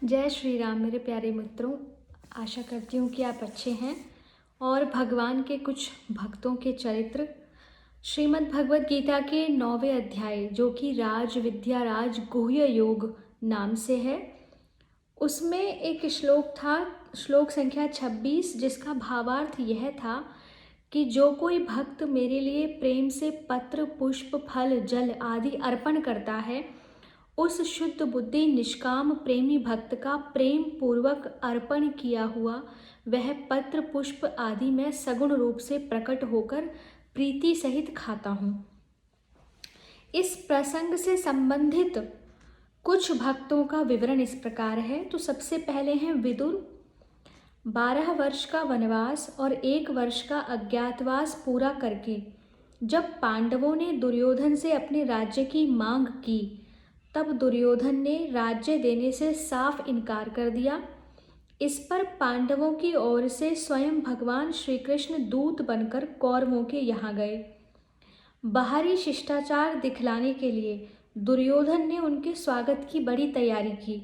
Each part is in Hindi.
जय श्री राम मेरे प्यारे मित्रों। आशा करती हूँ कि आप अच्छे हैं और भगवान के कुछ भक्तों के चरित्र श्रीमद् भगवत गीता के 9वें अध्याय जो कि राज विद्या राज गुह्य योग नाम से है, उसमें एक श्लोक था, श्लोक संख्या 26, जिसका भावार्थ यह था कि जो कोई भक्त मेरे लिए प्रेम से पत्र पुष्प फल जल आदि अर्पण करता है, उस शुद्ध बुद्धि निष्काम प्रेमी भक्त का प्रेम पूर्वक अर्पण किया हुआ वह पत्र पुष्प आदि मैं सगुण रूप से प्रकट होकर प्रीति सहित खाता हूँ। इस प्रसंग से संबंधित कुछ भक्तों का विवरण इस प्रकार है। तो सबसे पहले हैं विदुर। 12 वर्ष का वनवास और 1 वर्ष का अज्ञातवास पूरा करके जब पांडवों ने दुर्योधन से अपने राज्य की मांग की, तब दुर्योधन ने राज्य देने से साफ इनकार कर दिया। इस पर पांडवों की ओर से स्वयं भगवान श्री कृष्ण दूत बनकर कौरवों के यहाँ गए। बाहरी शिष्टाचार दिखलाने के लिए दुर्योधन ने उनके स्वागत की बड़ी तैयारी की।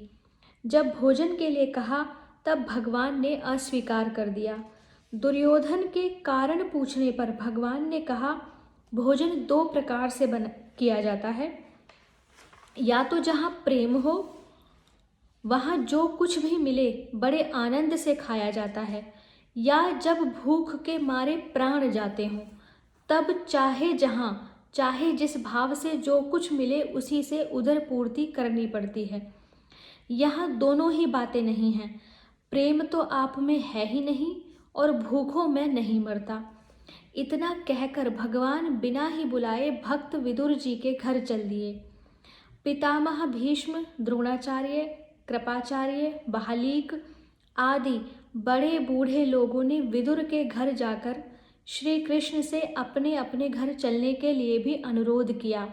जब भोजन के लिए कहा तब भगवान ने अस्वीकार कर दिया। दुर्योधन के कारण पूछने पर भगवान ने कहा, भोजन 2 प्रकार से किया जाता है, या तो जहाँ प्रेम हो वहाँ जो कुछ भी मिले बड़े आनंद से खाया जाता है, या जब भूख के मारे प्राण जाते हों तब चाहे जहाँ चाहे जिस भाव से जो कुछ मिले उसी से उदर पूर्ति करनी पड़ती है। यहाँ दोनों ही बातें नहीं हैं। प्रेम तो आप में है ही नहीं और भूखों में नहीं मरता। इतना कहकर भगवान बिना ही बुलाए भक्त विदुर जी के घर चल दिए। पितामह भीष्म, द्रोणाचार्य, कृपाचार्य, बहालीक आदि बड़े बूढ़े लोगों ने विदुर के घर जाकर श्री कृष्ण से अपने अपने घर चलने के लिए भी अनुरोध किया,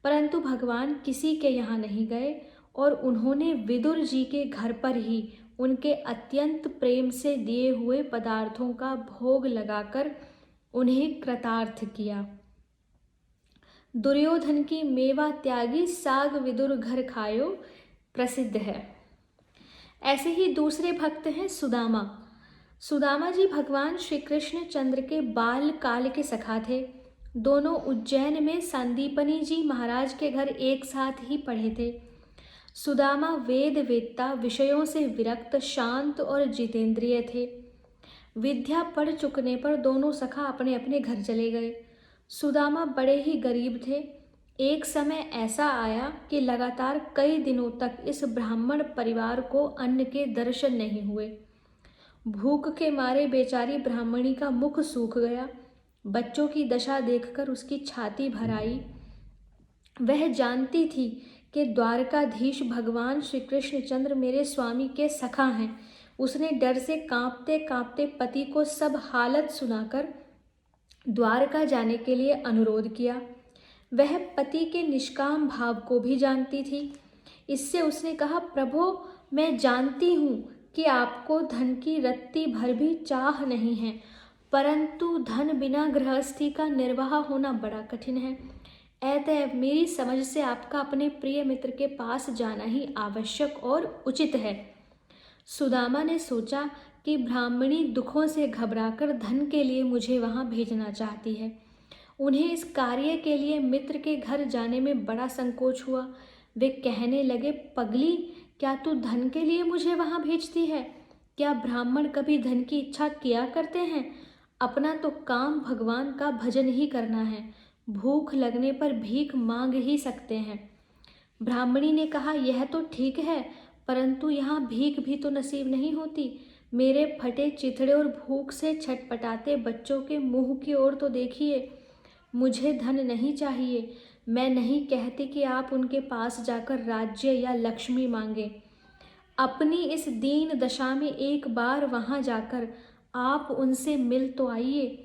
परंतु भगवान किसी के यहाँ नहीं गए और उन्होंने विदुर जी के घर पर ही उनके अत्यंत प्रेम से दिए हुए पदार्थों का भोग लगाकर उन्हें कृतार्थ किया। दुर्योधन की मेवा त्यागी साग विदुर घर खायो प्रसिद्ध है। ऐसे ही दूसरे भक्त हैं सुदामा। सुदामा जी भगवान श्री कृष्ण चंद्र के बाल काल के सखा थे। दोनों उज्जैन में संदीपनी जी महाराज के घर एक साथ ही पढ़े थे। सुदामा वेद वेत्ता, विषयों से विरक्त, शांत और जितेंद्रिय थे। विद्या पढ़ चुकने पर दोनों सखा अपने अपने घर चले गए। सुदामा बड़े ही गरीब थे। एक समय ऐसा आया कि लगातार कई दिनों तक इस ब्राह्मण परिवार को अन्न के दर्शन नहीं हुए। भूख के मारे बेचारी ब्राह्मणी का मुख सूख गया। बच्चों की दशा देखकर उसकी छाती भर आई। वह जानती थी कि द्वारकाधीश भगवान श्री कृष्णचंद्र मेरे स्वामी के सखा हैं। उसने डर से कांपते कांपते पति को सब हालत सुनाकर द्वारका जाने के लिए अनुरोध किया। वह पति के निष्काम भाव को भी जानती थी। इससे उसने कहा, प्रभो, मैं जानती हूँ कि आपको धन की रत्ती भर भी चाह नहीं है, परंतु धन बिना गृहस्थी का निर्वाह होना बड़ा कठिन है। अतएव मेरी समझ से आपका अपने प्रिय मित्र के पास जाना ही आवश्यक और उचित है। सुदामा ने सोचा कि ब्राह्मणी दुखों से घबराकर धन के लिए मुझे वहाँ भेजना चाहती है। उन्हें इस कार्य के लिए मित्र के घर जाने में बड़ा संकोच हुआ। वे कहने लगे, पगली, क्या तू धन के लिए मुझे वहाँ भेजती है? क्या ब्राह्मण कभी धन की इच्छा किया करते हैं? अपना तो काम भगवान का भजन ही करना है। भूख लगने पर भीख मांग ही सकते हैं। ब्राह्मणी ने कहा, यह तो ठीक है, परंतु यहाँ भीख भी तो नसीब नहीं होती। मेरे फटे चिथड़े और भूख से छटपटाते बच्चों के मुंह की ओर तो देखिए। मुझे धन नहीं चाहिए। मैं नहीं कहती कि आप उनके पास जाकर राज्य या लक्ष्मी मांगे। अपनी इस दीन दशा में एक बार वहाँ जाकर आप उनसे मिल तो आइए।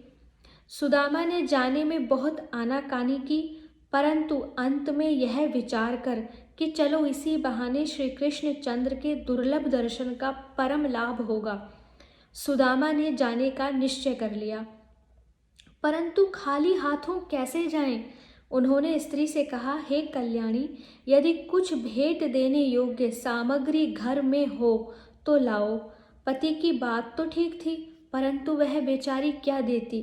सुदामा ने जाने में बहुत आनाकानी की, परंतु अंत में यह विचार कर कि चलो इसी बहाने श्री कृष्ण चंद्र के दुर्लभ दर्शन का परम लाभ होगा, सुदामा ने जाने का निश्चय कर लिया। परंतु खाली हाथों कैसे जाएं? उन्होंने स्त्री से कहा, हे कल्याणी, यदि कुछ भेंट देने योग्य सामग्री घर में हो तो लाओ। पति की बात तो ठीक थी, परंतु वह बेचारी क्या देती।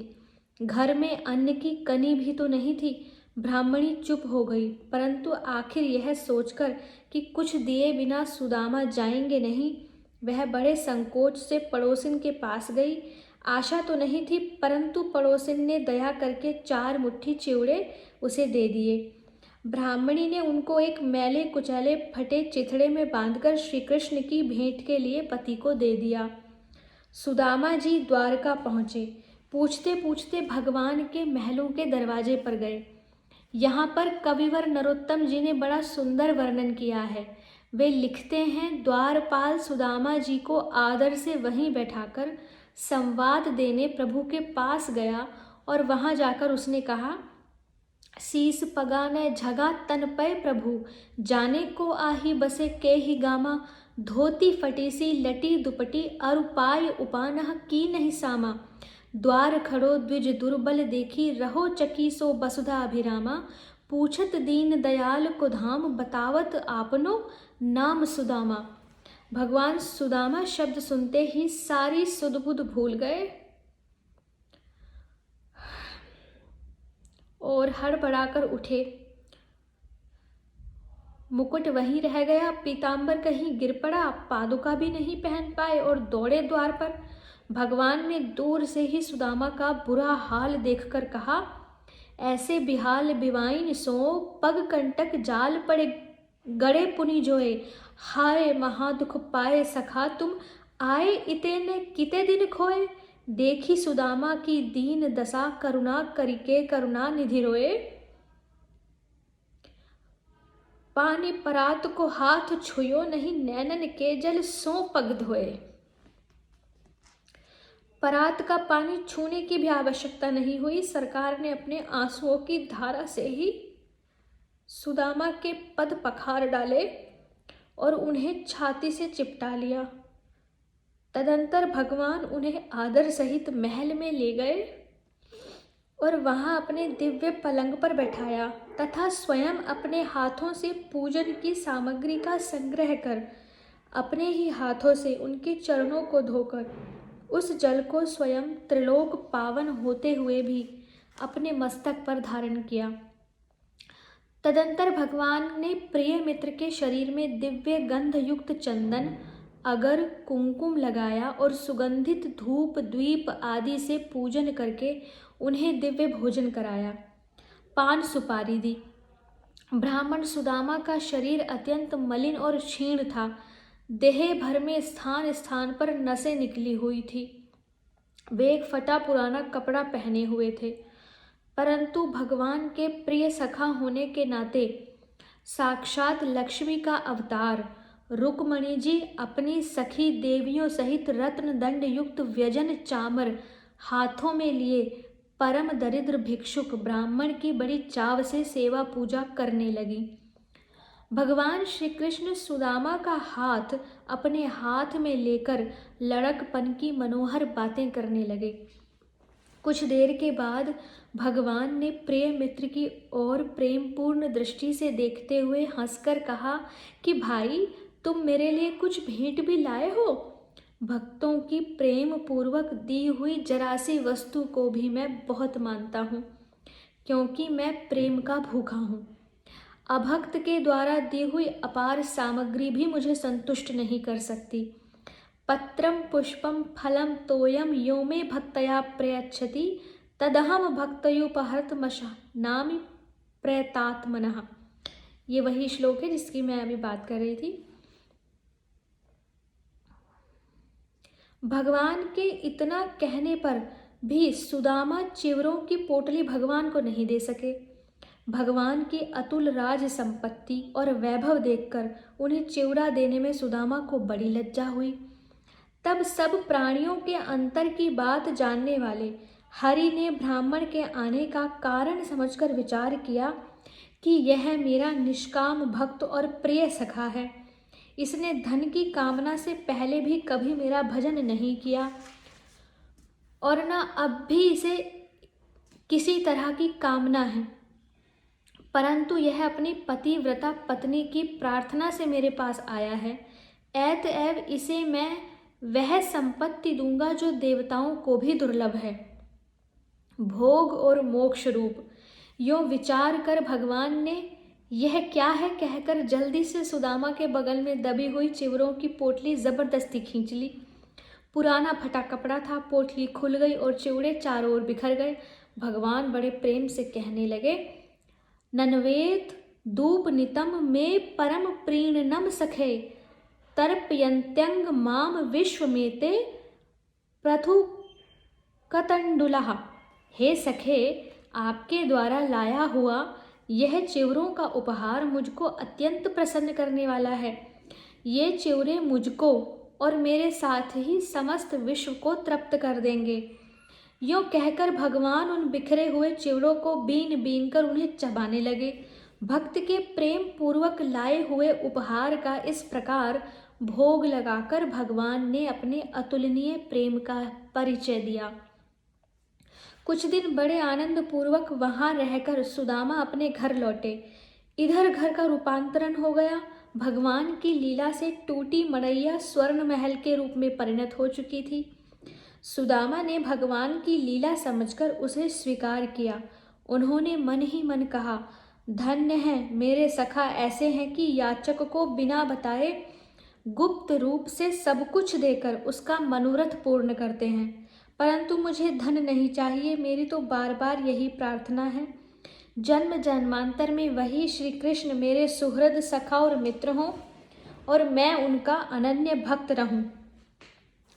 घर में अन्न की कनी भी तो नहीं थी। ब्राह्मणी चुप हो गई, परंतु आखिर यह सोचकर कि कुछ दिए बिना सुदामा जाएंगे नहीं, वह बड़े संकोच से पड़ोसिन के पास गई। आशा तो नहीं थी, परंतु पड़ोसिन ने दया करके 4 मुट्ठी चिवड़े उसे दे दिए। ब्राह्मणी ने उनको एक मैले कुचैले फटे चिथड़े में बांधकर श्री कृष्ण की भेंट के लिए पति को दे दिया। सुदामा जी द्वारका पहुँचे। पूछते पूछते भगवान के महलों के दरवाजे पर गए। यहाँ पर कविवर नरोत्तम जी ने बड़ा सुंदर वर्णन किया है। वे लिखते हैं, द्वारपाल सुदामा जी को आदर से वहीं बैठाकर संवाद देने प्रभु के पास गया और वहाँ जाकर उसने कहा, शीस पगाने झगा तन पै प्रभु, जाने को आही बसे के ही गामा, धोती फटी सी लटी दुपटी अरु पाय उपानह की नहीं सामा, द्वार खड़ो द्विज दुर्बल देखी रहो चकी सो वसुधा अभिरामा, पूछत दीन दयाल को धाम बतावत आपनो नाम सुदामा। भगवान सुदामा शब्द सुनते ही सारी सुध-बुध भूल गए और हड़बड़ाकर उठे। मुकुट वहीं रह गया, पीतांबर कहीं गिर पड़ा, पादुका भी नहीं पहन पाए और दौड़े द्वार पर। भगवान ने दूर से ही सुदामा का बुरा हाल देखकर कहा, ऐसे बिहाल बिवाइन सो पग कंटक जाल पड़े गड़े पुनि जोए, हाय महादुख पाए सखा तुम आए इतने किते दिन खोए, देखी सुदामा की दीन दशा करुणा करिके करुणा निधि रोए, पानी परात को हाथ छुयो नहीं नैनन के जल सो पग धोए। परात का पानी छूने की भी आवश्यकता नहीं हुई। सरकार ने अपने आंसुओं की धारा से ही सुदामा के पद पखार डाले और उन्हें छाती से चिपटा लिया। तदंतर भगवान उन्हें आदर सहित महल में ले गए और वहां अपने दिव्य पलंग पर बैठाया तथा स्वयं अपने हाथों से पूजन की सामग्री का संग्रह कर अपने ही हाथों से उनके चरणों को धोकर उस जल को स्वयं त्रिलोक पावन होते हुए भी अपने मस्तक पर धारण किया। तदंतर भगवान ने प्रिय मित्र के शरीर में दिव्य गंध युक्त चंदन, अगर, कुंकुम लगाया और सुगंधित धूप द्वीप आदि से पूजन करके उन्हें दिव्य भोजन कराया, पान सुपारी दी। ब्राह्मण सुदामा का शरीर अत्यंत मलिन और क्षीण था। देह भर में स्थान स्थान पर नसें निकली हुई थी। वे एक फटा पुराना कपड़ा पहने हुए थे, परंतु भगवान के प्रिय सखा होने के नाते साक्षात लक्ष्मी का अवतार रुक्मणी जी अपनी सखी देवियों सहित रत्न दंड युक्त व्यजन चामर हाथों में लिए परम दरिद्र भिक्षुक ब्राह्मण की बड़ी चाव से सेवा पूजा करने लगी। भगवान श्री कृष्ण सुदामा का हाथ अपने हाथ में लेकर लड़कपन की मनोहर बातें करने लगे। कुछ देर के बाद भगवान ने प्रिय मित्र की ओर प्रेमपूर्ण दृष्टि से देखते हुए हंसकर कहा कि भाई, तुम मेरे लिए कुछ भेंट भी लाए हो। भक्तों की प्रेम पूर्वक दी हुई जरा सी वस्तु को भी मैं बहुत मानता हूँ, क्योंकि मैं प्रेम का भूखा हूँ। अभक्त के द्वारा दी हुई अपार सामग्री भी मुझे संतुष्ट नहीं कर सकती। पत्रम पुष्पम फलम तोयम यो मे भक्तया प्रयच्छति तदहम भक्तयोपहर्तमशः नामि प्रयतात्मनः। ये वही श्लोक है जिसकी मैं अभी बात कर रही थी। भगवान के इतना कहने पर भी सुदामा चिवरों की पोटली भगवान को नहीं दे सके। भगवान की अतुल राज संपत्ति और वैभव देखकर उन्हें चिवड़ा देने में सुदामा को बड़ी लज्जा हुई। तब सब प्राणियों के अंतर की बात जानने वाले हरि ने ब्राह्मण के आने का कारण समझकर विचार किया कि यह मेरा निष्काम भक्त और प्रिय सखा है। इसने धन की कामना से पहले भी कभी मेरा भजन नहीं किया और न अब भी इसे किसी तरह की कामना है। परंतु यह अपनी पतिव्रता पत्नी की प्रार्थना से मेरे पास आया है, अतएव इसे मैं वह संपत्ति दूंगा जो देवताओं को भी दुर्लभ है, भोग और मोक्ष रूप। यो विचार कर भगवान ने यह क्या है कहकर जल्दी से सुदामा के बगल में दबी हुई चिवरों की पोटली जबरदस्ती खींच ली। पुराना फटा कपड़ा था, पोटली खुल गई और चिवड़े चारों ओर बिखर गए। भगवान बड़े प्रेम से कहने लगे, ननवेत दूप नितम में परम प्रीणनम सखे तर्पयन्त्यंग माम विश्वमेते प्रथु कतंडुलः। हे सखे, आपके द्वारा लाया हुआ यह चिवरों का उपहार मुझको अत्यंत प्रसन्न करने वाला है। ये चिवरे मुझको और मेरे साथ ही समस्त विश्व को तृप्त कर देंगे। यूँ कहकर भगवान उन बिखरे हुए चिवड़ों को बीन बीन कर उन्हें चबाने लगे। भक्त के प्रेम पूर्वक लाए हुए उपहार का इस प्रकार भोग लगाकर भगवान ने अपने अतुलनीय प्रेम का परिचय दिया। कुछ दिन बड़े आनंद पूर्वक वहां रहकर सुदामा अपने घर लौटे। इधर घर का रूपांतरण हो गया। भगवान की लीला से टूटी मड़ैया स्वर्ण महल के रूप में परिणत हो चुकी थी। सुदामा ने भगवान की लीला समझकर उसे स्वीकार किया। उन्होंने मन ही मन कहा, धन्य है मेरे सखा ऐसे हैं कि याचक को बिना बताए गुप्त रूप से सब कुछ देकर उसका मनोरथ पूर्ण करते हैं। परंतु मुझे धन नहीं चाहिए, मेरी तो बार बार यही प्रार्थना है। जन्म जन्मांतर में वही श्री कृष्ण मेरे सुहृद सखा और मित्र हों और मैं उनका अनन्य भक्त रहूं।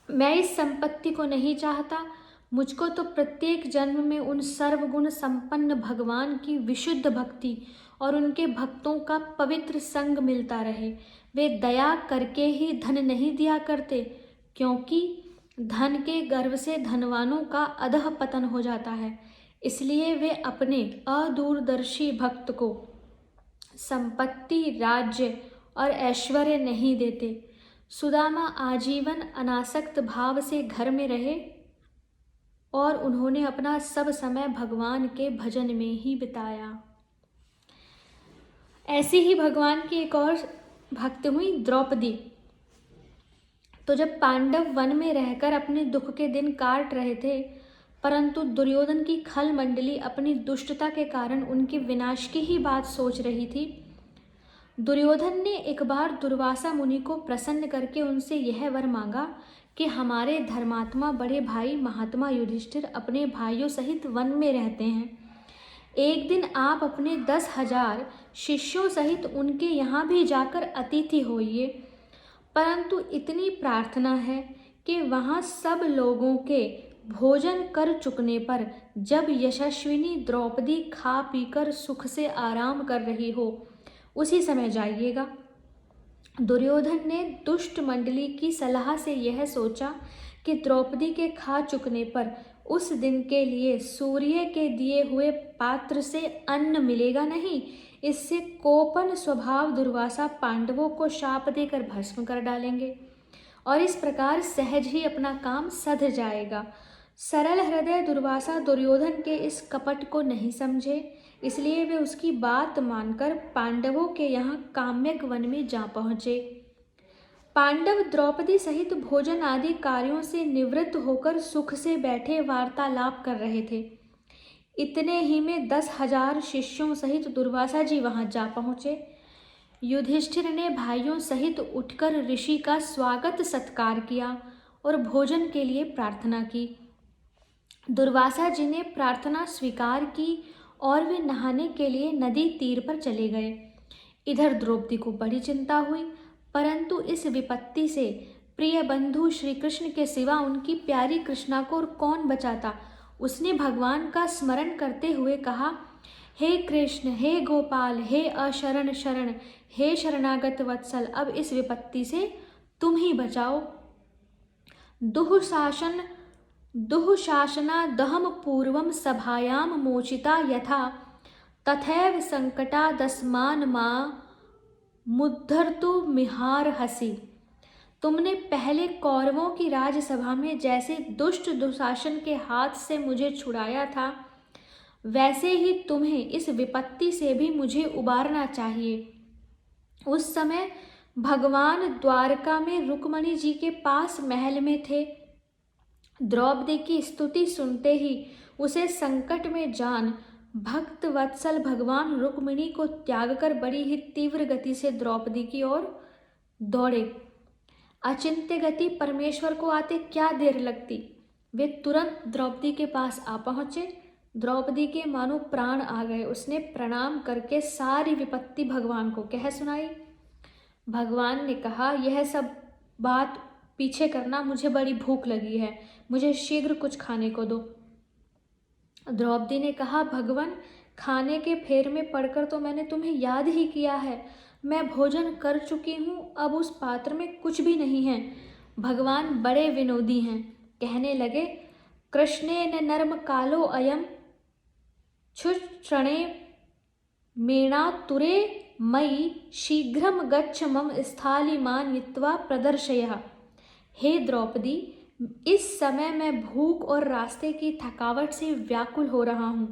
मैं इस संपत्ति को नहीं चाहता। मुझको तो प्रत्येक जन्म में उन सर्वगुण संपन्न भगवान की विशुद्ध भक्ति और उनके भक्तों का पवित्र संग मिलता रहे। वे दया करके ही धन नहीं दिया करते, क्योंकि धन के गर्व से धनवानों का अधः पतन हो जाता है। इसलिए वे अपने अदूरदर्शी भक्त को संपत्ति, राज्य और ऐश्वर्य नहीं देते। सुदामा आजीवन अनासक्त भाव से घर में रहे और उन्होंने अपना सब समय भगवान के भजन में ही बिताया। ऐसी ही भगवान की एक और भक्त हुई द्रौपदी। तो जब पांडव वन में रहकर अपने दुख के दिन काट रहे थे, परंतु दुर्योधन की खल मंडली अपनी दुष्टता के कारण उनके विनाश की ही बात सोच रही थी, दुर्योधन ने एक बार दुर्वासा मुनि को प्रसन्न करके उनसे यह वर मांगा कि हमारे धर्मात्मा बड़े भाई महात्मा युधिष्ठिर अपने भाइयों सहित वन में रहते हैं। एक दिन आप अपने 10,000 शिष्यों सहित उनके यहाँ भी जाकर अतिथि होइए। परंतु इतनी प्रार्थना है कि वहाँ सब लोगों के भोजन कर चुकने पर जब यशस्विनी द्रौपदी खा पीकर सुख से आराम कर रही हो, उसी समय जाइएगा। दुर्योधन ने दुष्ट मंडली की सलाह से यह सोचा कि द्रौपदी के खा चुकने पर उस दिन के लिए सूर्य के दिए हुए पात्र से अन्न मिलेगा नहीं। इससे कोपन स्वभाव दुर्वासा पांडवों को शाप देकर भस्म कर डालेंगे और इस प्रकार सहज ही अपना काम सध जाएगा। सरल हृदय दुर्वासा दुर्योधन के इस कपट को नहीं समझे, इसलिए वे उसकी बात मानकर पांडवों के यहाँ काम्यक वन में जा पहुँचे। पांडव द्रौपदी सहित भोजन आदि कार्यों से निवृत्त होकर सुख से बैठे वार्तालाप कर रहे थे। इतने ही में 10,000 शिष्यों सहित दुर्वासा जी वहां जा पहुँचे। युधिष्ठिर ने भाइयों सहित उठकर ऋषि का स्वागत सत्कार किया और भोजन के लिए प्रार्थना की। दुर्वासा जी ने प्रार्थना स्वीकार की और वे नहाने के लिए नदी तीर पर चले गए। इधर द्रौपदी को बड़ी चिंता हुई, परंतु इस विपत्ति से प्रिय बंधु श्री कृष्ण के सिवा उनकी प्यारी कृष्णा को और कौन बचाता। उसने भगवान का स्मरण करते हुए कहा, हे कृष्ण, हे गोपाल, हे अशरण शरण, हे शरणागत वत्सल, अब इस विपत्ति से तुम ही बचाओ। दुःशासना दहम पूर्वम सभायाम मोचिता यथा तथैव संकटादस्मान मां मुद्धर्तु मिहारहसि। तुमने पहले कौरवों की राजसभा में जैसे दुष्ट दुशासन के हाथ से मुझे छुड़ाया था, वैसे ही तुम्हें इस विपत्ति से भी मुझे उबारना चाहिए। उस समय भगवान द्वारका में रुक्मणी जी के पास महल में थे। द्रौपदी की स्तुति सुनते ही उसे संकट में जान भक्त वत्सल भगवान रुक्मिणी को त्याग कर बड़ी ही तीव्र गति से द्रौपदी की ओर दौड़े। अचिंत्य गति परमेश्वर को आते क्या देर लगती। वे तुरंत द्रौपदी के पास आ पहुंचे। द्रौपदी के मानो प्राण आ गए। उसने प्रणाम करके सारी विपत्ति भगवान को कह सुनाई। भगवान ने कहा, यह सब बात पीछे करना, मुझे बड़ी भूख लगी है, मुझे शीघ्र कुछ खाने को दो। द्रौपदी ने कहा, भगवान, खाने के फेर में पड़कर तो मैंने तुम्हें याद ही किया है। मैं भोजन कर चुकी हूँ, अब उस पात्र में कुछ भी नहीं है। भगवान बड़े विनोदी हैं। कहने लगे, कृष्णेन नर्म कालो अयम क्षुक्षणे मेणातुरे मयि शीघ्रम गच्छ मम स्थालिमान नीत्वा प्रदर्शय। हे द्रौपदी, इस समय मैं भूख और रास्ते की थकावट से व्याकुल हो रहा हूँ।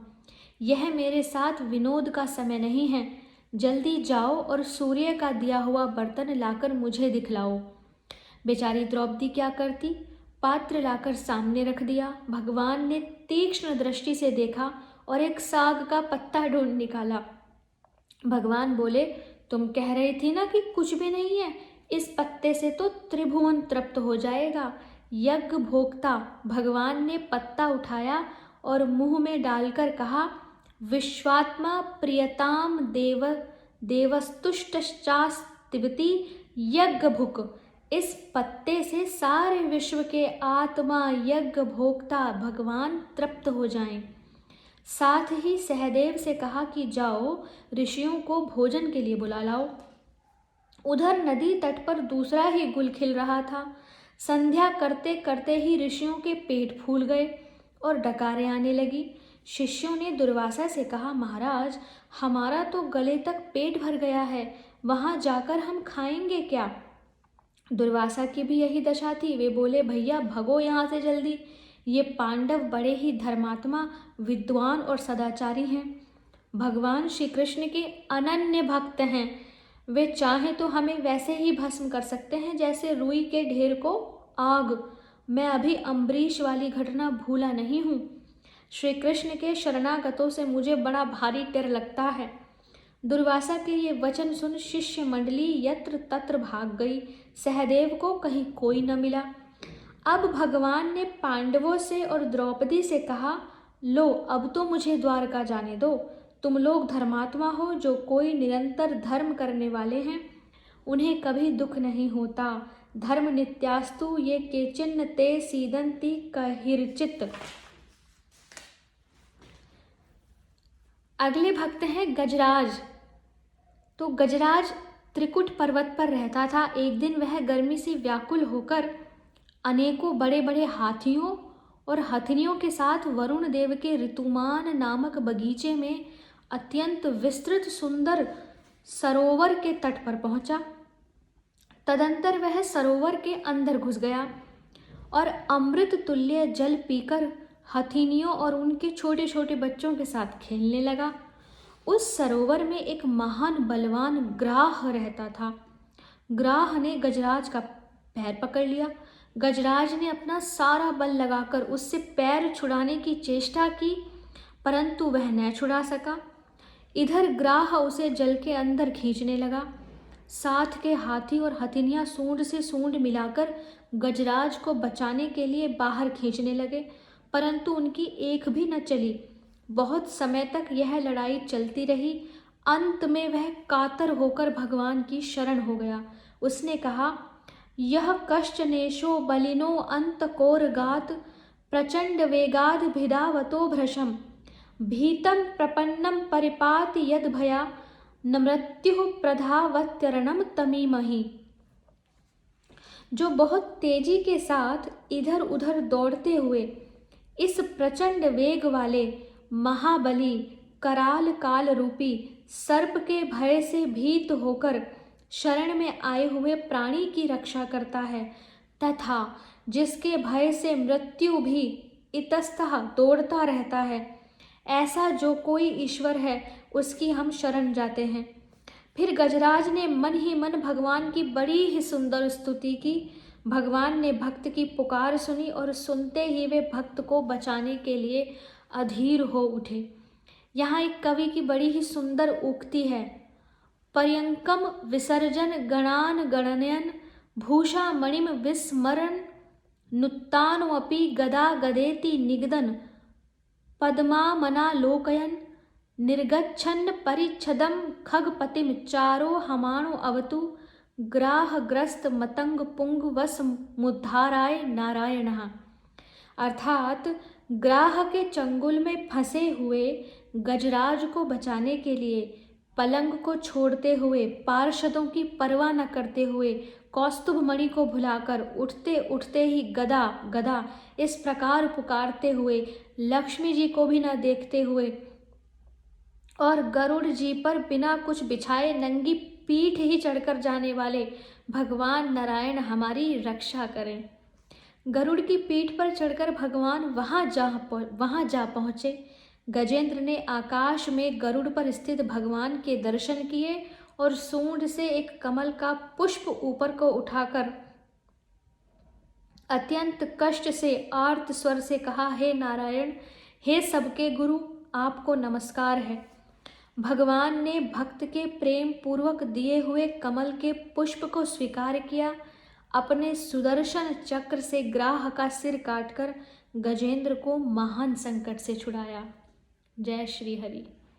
यह मेरे साथ विनोद का समय नहीं है। जल्दी जाओ और सूर्य का दिया हुआ बर्तन लाकर मुझे दिखलाओ। बेचारी द्रौपदी क्या करती। पात्र लाकर सामने रख दिया। भगवान ने तीक्ष्ण दृष्टि से देखा और एक साग का पत्ता ढूंढ निकाला। भगवान बोले, तुम कह रही थी ना कि कुछ भी नहीं है, इस पत्ते से तो त्रिभुवन तृप्त हो जाएगा। यज्ञ भोक्ता भगवान ने पत्ता उठाया और मुंह में डालकर कहा, विश्वात्मा प्रियताम देवस्तुष्टास्तिवती यज्ञ भुक। इस पत्ते से सारे विश्व के आत्मा यज्ञ भोक्ता भगवान तृप्त हो जाएं। साथ ही सहदेव से कहा कि जाओ ऋषियों को भोजन के लिए बुला लाओ। उधर नदी तट पर दूसरा ही गुल खिल रहा था। संध्या करते करते ही ऋषियों के पेट फूल गए और डकारें आने लगी। शिष्यों ने दुर्वासा से कहा, महाराज, हमारा तो गले तक पेट भर गया है, वहां जाकर हम खाएंगे क्या। दुर्वासा की भी यही दशा थी। वे बोले, भैया भगो यहाँ से जल्दी। ये पांडव बड़े ही धर्मात्मा, विद्वान और सदाचारी हैं। भगवान श्री कृष्ण के अनन्य भक्त हैं। वे चाहें तो हमें वैसे ही भस्म कर सकते हैं जैसे रुई के ढेर को आग। मैं अभी अम्बरीश वाली घटना भूला नहीं हूँ। श्री कृष्ण के शरणागतों से मुझे बड़ा भारी डर लगता है। दुर्वासा के ये वचन सुन शिष्य मंडली यत्र तत्र भाग गई। सहदेव को कहीं कोई न मिला। अब भगवान ने पांडवों से और द्रौपदी से कहा, लो अब तो मुझे द्वारका जाने दो। तुम लोग धर्मात्मा हो, जो कोई निरंतर धर्म करने वाले हैं उन्हें कभी दुख नहीं होता। धर्म नित्यास्तु ये केचिन्न ते सीदंती कहिर्चित। अगले भक्त हैं गजराज। तो गजराज त्रिकुट पर्वत पर रहता था। एक दिन वह गर्मी से व्याकुल होकर अनेकों बड़े बड़े हाथियों और हथिनियों के साथ वरुण देव के ऋतुमान नामक बगीचे में अत्यंत विस्तृत सुंदर सरोवर के तट पर पहुंचा। तदंतर वह सरोवर के अंदर घुस गया और अमृत तुल्य जल पीकर हथिनियों और उनके छोटे छोटे बच्चों के साथ खेलने लगा। उस सरोवर में एक महान बलवान ग्राह रहता था। ग्राह ने गजराज का पैर पकड़ लिया। गजराज ने अपना सारा बल लगाकर उससे पैर छुड़ाने की चेष्टा की, परंतु वह न छुड़ा सका। इधर ग्राह उसे जल के अंदर खींचने लगा। साथ के हाथी और हथिनियां सूंड से सूंड मिलाकर गजराज को बचाने के लिए बाहर खींचने लगे, परंतु उनकी एक भी न चली। बहुत समय तक यह लड़ाई चलती रही। अंत में वह कातर होकर भगवान की शरण हो गया। उसने कहा, यह कश्चनेशो बलिनो अंतकोर गात प्रचंड वेगाद भिदावतो भृशम भीतम प्रपन्नम परिपात यद भया न मृत्यु प्रधावत्यरणम तमीमहि। जो बहुत तेजी के साथ इधर उधर दौड़ते हुए इस प्रचंड वेग वाले महाबली कराल काल रूपी सर्प के भय से भीत होकर शरण में आए हुए प्राणी की रक्षा करता है, तथा जिसके भय से मृत्यु भी इतस्तः दौड़ता रहता है, ऐसा जो कोई ईश्वर है उसकी हम शरण जाते हैं। फिर गजराज ने मन ही मन भगवान की बड़ी ही सुंदर स्तुति की। भगवान ने भक्त की पुकार सुनी और सुनते ही वे भक्त को बचाने के लिए अधीर हो उठे। यहाँ एक कवि की बड़ी ही सुंदर उक्ति है। पर्यंकम विसर्जन गणान गणनयन भूषा मणिम विस्मरण नुत्तानोऽपि गदा गदेति निगदन पद्मामनालोकयन निर्गच्छन् परिच्छदं खगपतिं चारो हमानो अवतु ग्राहग्रस्त मतंग पुंग वस मुद्धाराय नारायणः। अर्थात ग्राह के चंगुल में फंसे हुए गजराज को बचाने के लिए पलंग को छोड़ते हुए, पार्षदों की परवाह न करते हुए, कौस्तुभ मणि को भुलाकर उठते उठते ही गदा गदा इस प्रकार पुकारते हुए, लक्ष्मी जी को भी न देखते हुए और गरुड़ जी पर बिना कुछ बिछाए नंगी पीठ ही चढ़कर जाने वाले भगवान नारायण हमारी रक्षा करें। गरुड़ की पीठ पर चढ़कर भगवान वहां जा पहुँचे। गजेंद्र ने आकाश में गरुड़ पर स्थित भगवान के दर्शन किए और सूंड से एक कमल का पुष्प ऊपर को उठाकर अत्यंत कष्ट से आर्त स्वर से कहा, हे नारायण, हे सबके गुरु, आपको नमस्कार है। भगवान ने भक्त के प्रेम पूर्वक दिए हुए कमल के पुष्प को स्वीकार किया। अपने सुदर्शन चक्र से ग्राह का सिर काटकर गजेंद्र को महान संकट से छुड़ाया। जय श्री हरि।